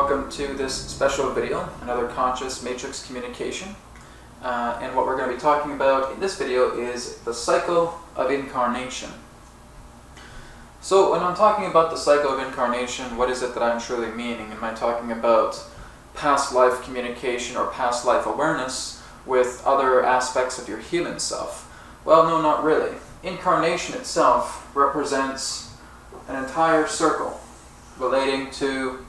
welcome to this special video, another conscious matrix communication. And what we're going to be talking about in this video is the cycle of incarnation. So when I'm talking about the cycle of incarnation, what is it that I'm truly meaning? Am I talking about past life communication or past life awareness with other aspects of your human self? Well, no, not really. Incarnation itself represents an entire circle relating to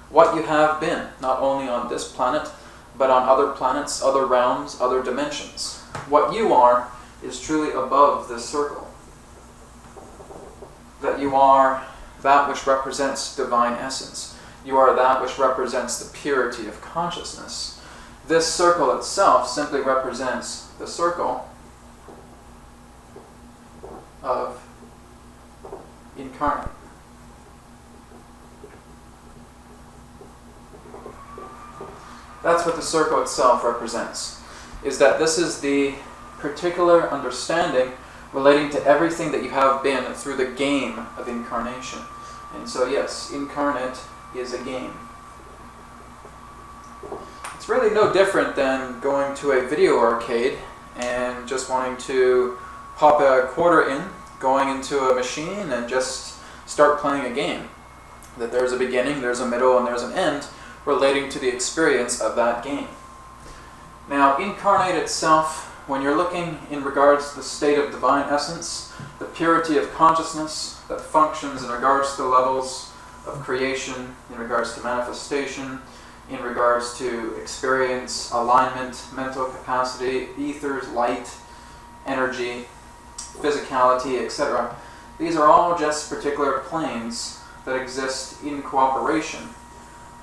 what you have been, not only on this planet, but on other planets, other realms, other dimensions. What you are is truly above this circle. That you are that which represents divine essence. You are that which represents the purity of consciousness. This circle itself simply represents the circle of incarnate. That's what the circle itself represents, is that this is the particular understanding relating to everything that you have been through the game of incarnation. And so yes, incarnate is a game. It's really no different than going to a video arcade and just wanting to pop a quarter in, going into a machine and just start playing a game. That there's a beginning, there's a middle, and there's an end relating to the experience of that game. Now, incarnate itself, when you're looking in regards to the state of divine essence, the purity of consciousness that functions in regards to the levels of creation, in regards to manifestation, in regards to experience, alignment, mental capacity, ethers, light, energy, physicality, etc. These are all just particular planes that exist in cooperation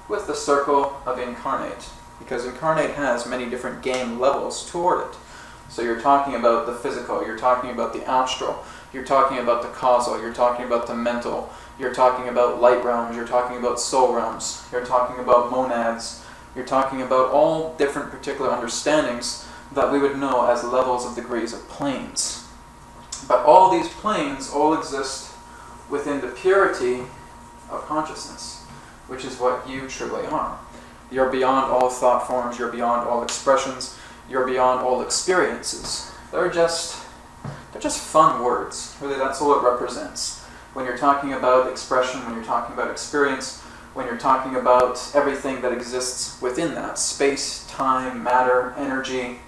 with the circle of incarnate, because incarnate has many different game levels toward it. So you're talking about the physical, you're talking about the astral, you're talking about the causal, you're talking about the mental, you're talking about light realms, you're talking about soul realms, you're talking about monads, you're talking about all different particular understandings that we would know as levels of degrees of planes. But all these planes all exist within the purity of consciousness, which is what you truly are. You're beyond all thought forms, you're beyond all expressions, you're beyond all experiences. They're just fun words. Really, that's all it represents. When you're talking about expression, when you're talking about experience, when you're talking about everything that exists within that, space, time, matter, energy,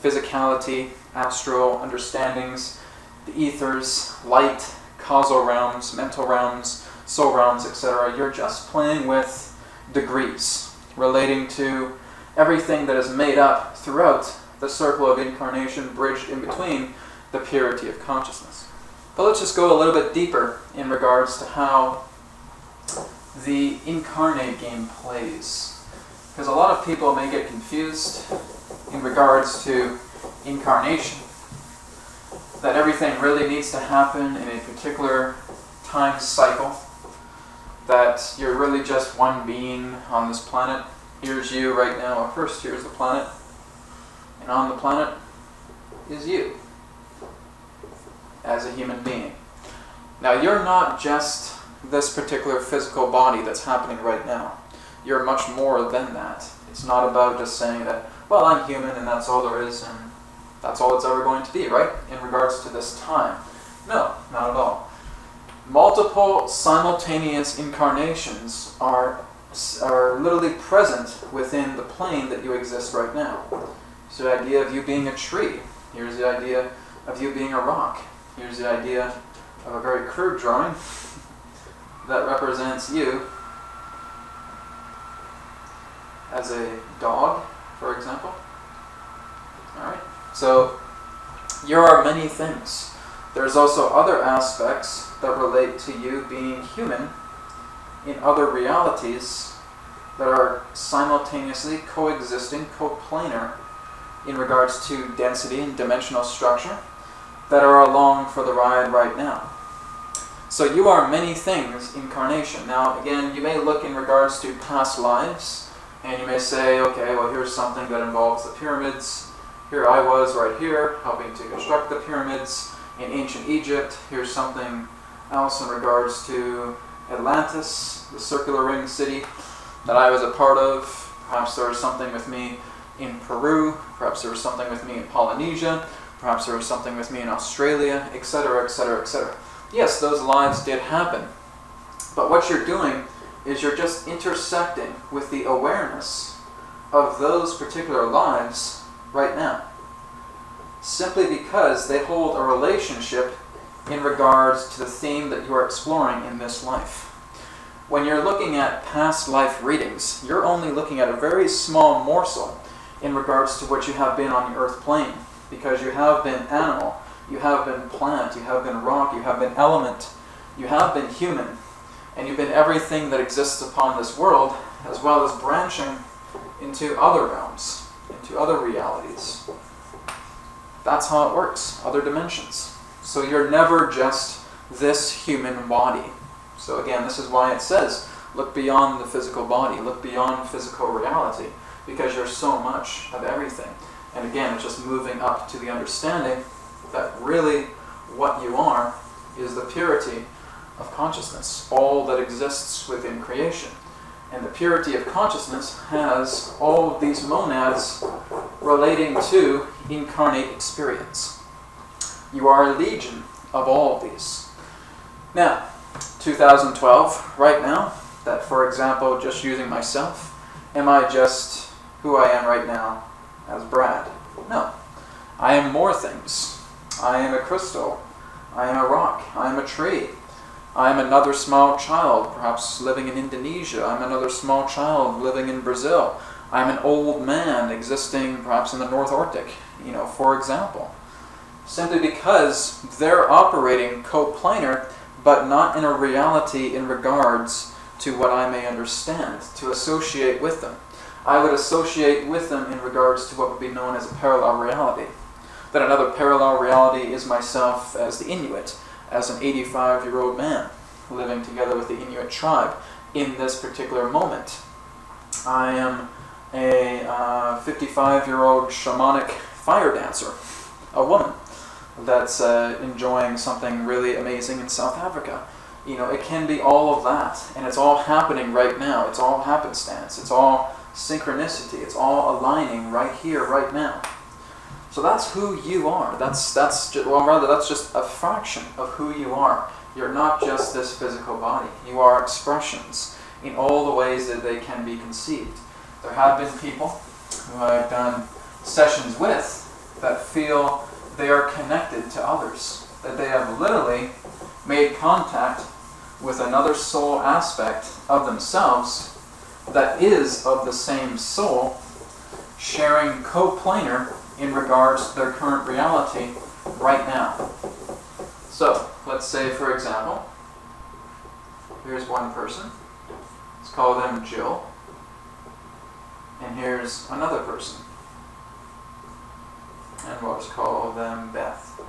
physicality, astral understandings, the ethers, light, causal realms, mental realms, soul realms, etc. You're just playing with degrees relating to everything that is made up throughout the circle of incarnation, bridged in between the purity of consciousness. But let's just go a little bit deeper in regards to how the incarnate game plays. Because a lot of people may get confused in regards to incarnation, that everything really needs to happen in a particular time cycle, that you're really just one being on this planet. Here's you right now. First, here's the planet. And on the planet is you as a human being. Now, you're not just this particular physical body that's happening right now. You're much more than that. It's not about just saying that, well, I'm human and that's all there is and that's all it's ever going to be, right? In regards to this time. No, not at all. Multiple simultaneous incarnations are literally present within the plane that you exist right now. So the idea of you being a tree. Here's the idea of you being a rock. Here's the idea of a very crude drawing that represents you as a dog, for example. Alright, so there are many things. There's also other aspects that relate to you being human in other realities that are simultaneously coexisting, coplanar in regards to density and dimensional structure that are along for the ride right now. So you are many things incarnation. Now again, you may look in regards to past lives and you may say, okay, well here's something that involves the pyramids. Here I was right here helping to construct the pyramids in ancient Egypt. Here's something else in regards to Atlantis, the circular ring city. that I was a part of. Perhaps there was something with me in Peru, perhaps there was something with me in Polynesia, perhaps there was something with me in Australia, etc., etc., etc. Yes, those lives did happen. But what you're doing is you're just intersecting with the awareness of those particular lives right now, simply because they hold a relationship in regards to the theme that you are exploring in this life. When you're looking at past life readings, you're only looking at a very small morsel in regards to what you have been on the earth plane, because you have been animal, you have been plant, you have been rock, you have been element, you have been human, and you've been everything that exists upon this world, as well as branching into other realms, into other realities. That's how it works, other dimensions. So you're never just this human body. So again, this is why it says, look beyond the physical body, look beyond physical reality, because you're so much of everything. And again, it's just moving up to the understanding that really what you are is the purity of consciousness, all that exists within creation. And the purity of consciousness has all of these monads relating to incarnate experience. You are a legion of all of these. Now, 2012, right now, that for example, just using myself, am I just who I am right now as Brad? No. I am more things. I am a crystal. I am a rock. I am a tree. I am another small child, perhaps living in Indonesia. I'm another small child living in Brazil. I'm an old man existing perhaps in the North Arctic, for example. Simply because they're operating coplanar, but not in a reality in regards to what I may understand, to associate with them. I would associate with them in regards to what would be known as a parallel reality. That another parallel reality is myself as the Inuit, as an 85-year-old man living together with the Inuit tribe in this particular moment. I am a 55-year-old shamanic fire dancer, a woman that's enjoying something really amazing in South Africa. It can be all of that, and it's all happening right now. It's all happenstance. It's all synchronicity. It's all aligning right here, right now. So that's who you are. That's just a fraction of who you are. You're not just this physical body. You are expressions in all the ways that they can be conceived. There have been people who I've done sessions with that feel they are connected to others, that they have literally made contact with another soul aspect of themselves that is of the same soul, sharing coplanar in regards to their current reality right now. So, let's say for example, here's one person, let's call them Jill, and here's another person, and we'll just call them Beth.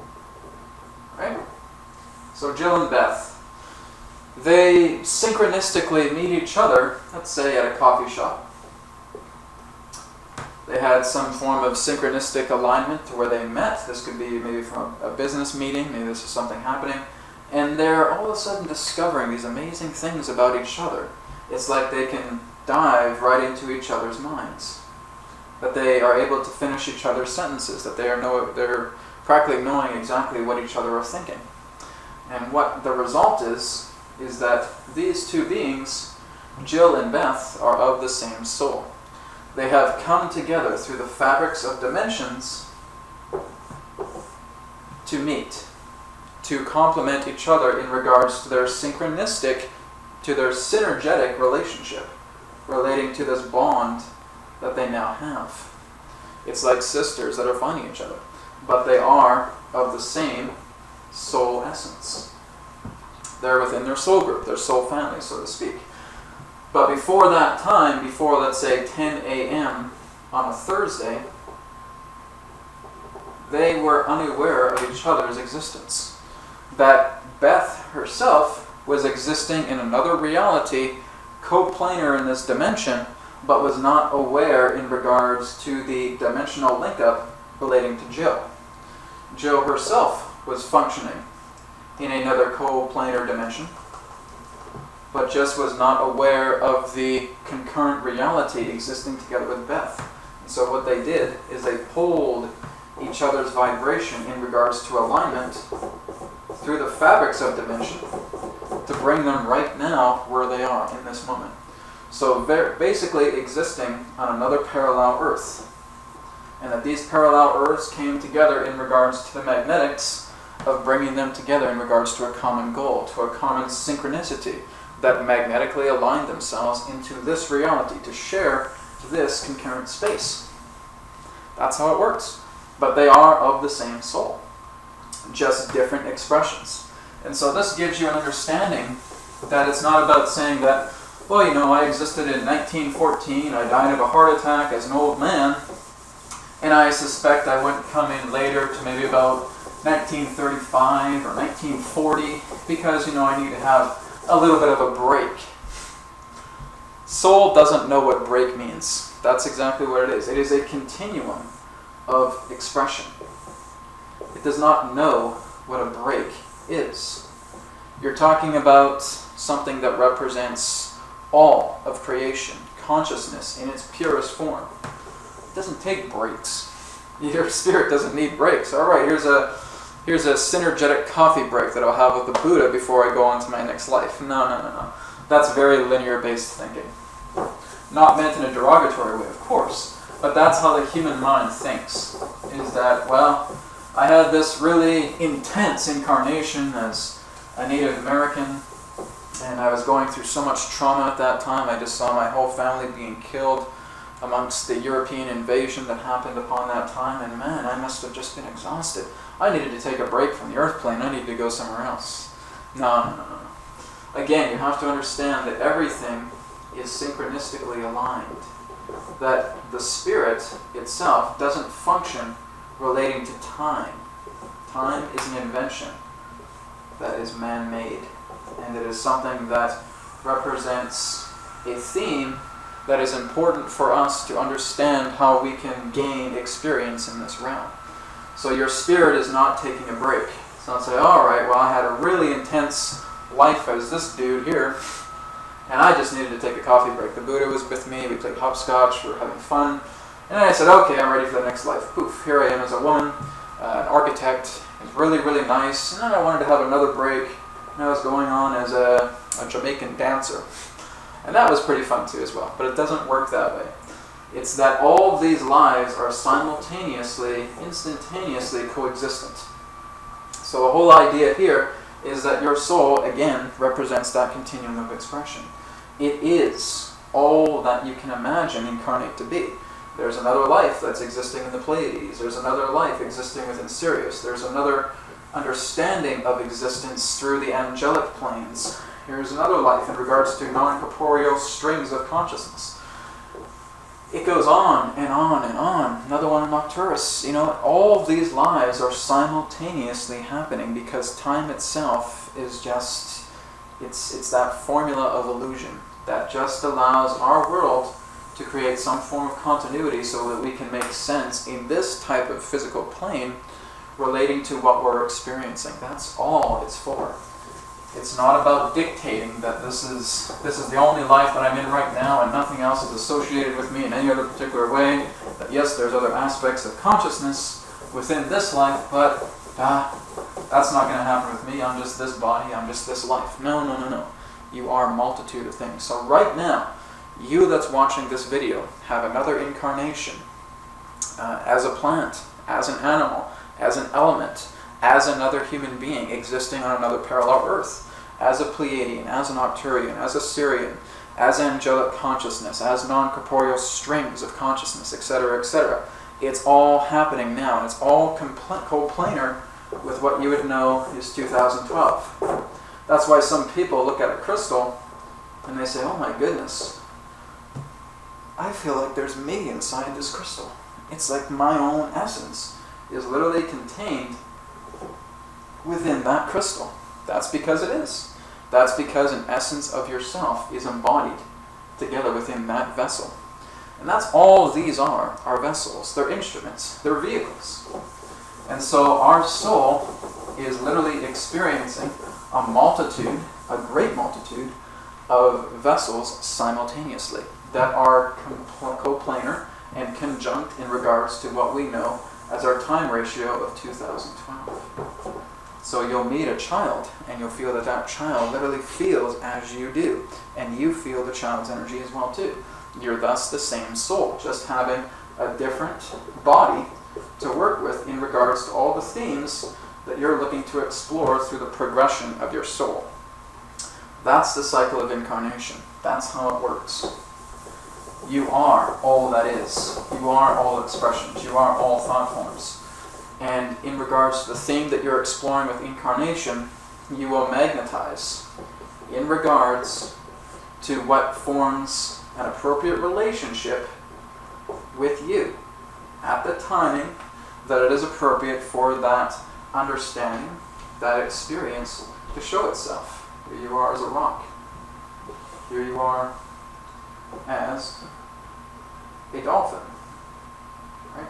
Right? So Jill and Beth, they synchronistically meet each other, let's say at a coffee shop. They had some form of synchronistic alignment to where they met. This could be maybe from a business meeting, maybe this is something happening. And they're all of a sudden discovering these amazing things about each other. It's like they can dive right into each other's minds. That they are able to finish each other's sentences, that they're practically knowing exactly what each other are thinking. And what the result is that these two beings, Jill and Beth, are of the same soul. They have come together through the fabrics of dimensions to meet, to complement each other in regards to their synergetic relationship, relating to this bond that they now have. It's like sisters that are finding each other, but they are of the same soul essence. They're within their soul group, their soul family, so to speak. But before that time, before let's say 10 a.m. on a Thursday, they were unaware of each other's existence. That Beth herself was existing in another reality, coplanar in this dimension, but was not aware in regards to the dimensional link-up relating to Jill. Jill herself was functioning in another coplanar dimension, but just was not aware of the concurrent reality existing together with Beth. And so what they did is they pulled each other's vibration in regards to alignment through the fabrics of dimension to bring them right now where they are in this moment. So they're basically existing on another parallel Earth. And that these parallel Earths came together in regards to the magnetics of bringing them together in regards to a common goal, to a common synchronicity that magnetically aligned themselves into this reality to share this concurrent space. That's how it works. But they are of the same soul, just different expressions. And so this gives you an understanding that it's not about saying that, well, you know, I existed in 1914, I died of a heart attack as an old man, and I suspect I wouldn't come in later to maybe about 1935 or 1940 because, you know, I need to have a little bit of a break. Soul doesn't know what break means. That's exactly what it is. It is a continuum of expression. It does not know what a break is. You're talking about something that represents all of creation, consciousness in its purest form. It doesn't take breaks. Your spirit doesn't need breaks. All right, here's a synergetic coffee break that I'll have with the Buddha before I go on to my next life. No. That's very linear-based thinking. Not meant in a derogatory way, of course, but that's how the human mind thinks. Is that, well, I had this really intense incarnation as a Native American, and I was going through so much trauma at that time. I just saw my whole family being killed amongst the European invasion that happened upon that time, and man, I must have just been exhausted. I needed to take a break from the earth plane. I needed to go somewhere else. No. Again, you have to understand that everything is synchronistically aligned. That the spirit itself doesn't function relating to time. Time is an invention that is man-made, and it is something that represents a theme that is important for us to understand how we can gain experience in this realm. So your spirit is not taking a break. It's not saying, all right, well, I had a really intense life as this dude here, and I just needed to take a coffee break. The Buddha was with me, we played hopscotch, we were having fun, and then I said, okay, I'm ready for the next life. Poof, here I am as a woman, an architect. It's really, really nice, and then I wanted to have another break, and I was going on as a Jamaican dancer. And that was pretty fun too as well, but it doesn't work that way. It's that all of these lives are simultaneously, instantaneously coexistent. So the whole idea here is that your soul, again, represents that continuum of expression. It is all that you can imagine incarnate to be. There's another life that's existing in the Pleiades. There's another life existing within Sirius. There's another understanding of existence through the angelic planes. Here's another life in regards to non-corporeal strings of consciousness. It goes on and on and on. Another one in Arcturus. You know, all of these lives are simultaneously happening because time itself is just, it's that formula of illusion that just allows our world to create some form of continuity so that we can make sense in this type of physical plane relating to what we're experiencing. That's all it's for. It's not about dictating that this is the only life that I'm in right now and nothing else is associated with me in any other particular way. That yes, there's other aspects of consciousness within this life, but that's not going to happen with me. I'm just this body, I'm just this life. No. You are a multitude of things. So right now, you that's watching this video have another incarnation as a plant, as an animal, as an element, as another human being existing on another parallel Earth, as a Pleiadian, as an Arcturian, as a Sirian, as angelic consciousness, as non-corporeal strings of consciousness, etc., etc. It's all happening now, and it's all co-planar with what you would know is 2012. That's why some people look at a crystal and they say, oh my goodness, I feel like there's me inside this crystal. It's like my own essence is literally contained within that crystal. That's because it is. That's because an essence of yourself is embodied together within that vessel. And that's all these are vessels. They're instruments. They're vehicles. And so our soul is literally experiencing a multitude, a great multitude, of vessels simultaneously that are coplanar and conjunct in regards to what we know as our time ratio of 2012. So you'll meet a child, and you'll feel that that child literally feels as you do, and you feel the child's energy as well too. You're thus the same soul, just having a different body to work with in regards to all the themes that you're looking to explore through the progression of your soul. That's the cycle of incarnation. That's how it works. You are all that is. You are all expressions. You are all thought forms. And in regards to the theme that you're exploring with incarnation, you will magnetize in regards to what forms an appropriate relationship with you at the timing that it is appropriate for that understanding, that experience to show itself. Here you are as a rock. Here you are as a dolphin. Right?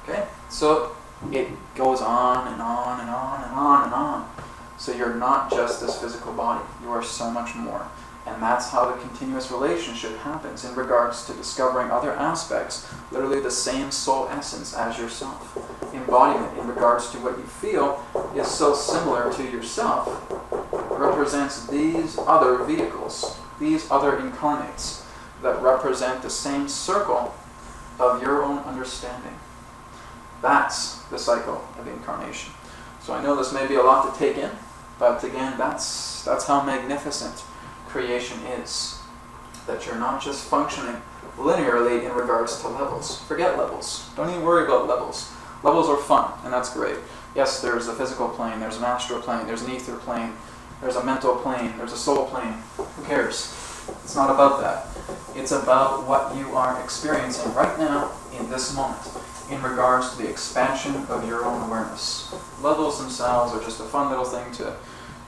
Okay? So it goes on and on and on and on and on. So you're not just this physical body. You are so much more. And that's how the continuous relationship happens in regards to discovering other aspects, literally the same soul essence as yourself. Embodiment in regards to what you feel is so similar to yourself, represents these other vehicles, these other incarnates that represent the same circle of your own understanding. That's the cycle of incarnation. So I know this may be a lot to take in, but again, that's how magnificent creation is. That you're not just functioning linearly in regards to levels. Forget levels. Don't even worry about levels. Levels are fun, and that's great. Yes, there's a physical plane, there's an astral plane, there's an ether plane, there's a mental plane, there's a soul plane. Who cares? It's not about that. It's about what you are experiencing right now in this moment in regards to the expansion of your own awareness. Levels themselves are just a fun little thing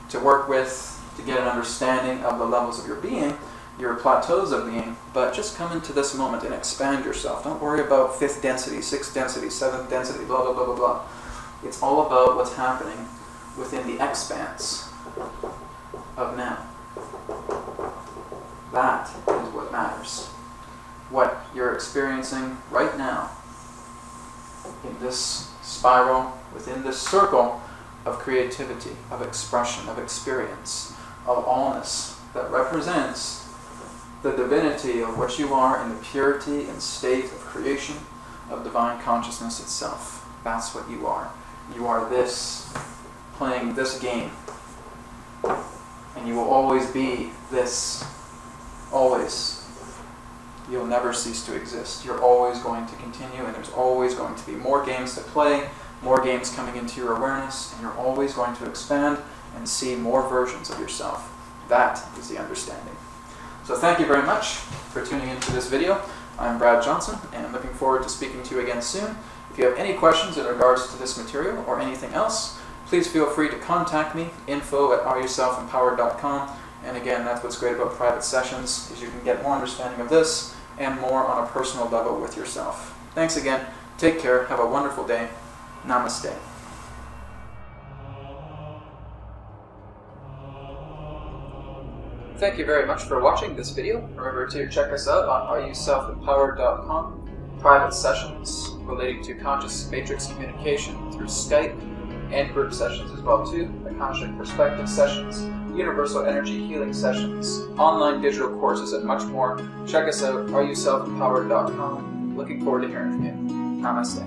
to work with, to get an understanding of the levels of your being, your plateaus of being, but just come into this moment and expand yourself. Don't worry about 5th density, 6th density, 7th density, blah, blah, blah, blah, blah. It's all about what's happening within the expanse of now. That is what matters. What you're experiencing right now in this spiral, within this circle of creativity, of expression, of experience, of allness that represents the divinity of what you are in the purity and state of creation, of divine consciousness itself. That's what you are. You are this, playing this game. And you will always be this. Always. You'll never cease to exist. You're always going to continue, and there's always going to be more games to play, more games coming into your awareness, and you're always going to expand and see more versions of yourself. That is the understanding. So thank you very much for tuning into this video. I'm Brad Johnson, and I'm looking forward to speaking to you again soon. If you have any questions in regards to this material or anything else, please feel free to contact me, info@areyourselfempowered.com. And again, that's what's great about private sessions, is you can get more understanding of this and more on a personal level with yourself. Thanks again. Take care. Have a wonderful day. Namaste. Thank you very much for watching this video. Remember to check us out on areyourselfempowered.com. Private sessions relating to conscious matrix communication through Skype, and group sessions as well too, Akashic perspective sessions, universal energy healing sessions, online digital courses, and much more. Check us out, areyourselfempowered.com. Looking forward to hearing from you. Namaste.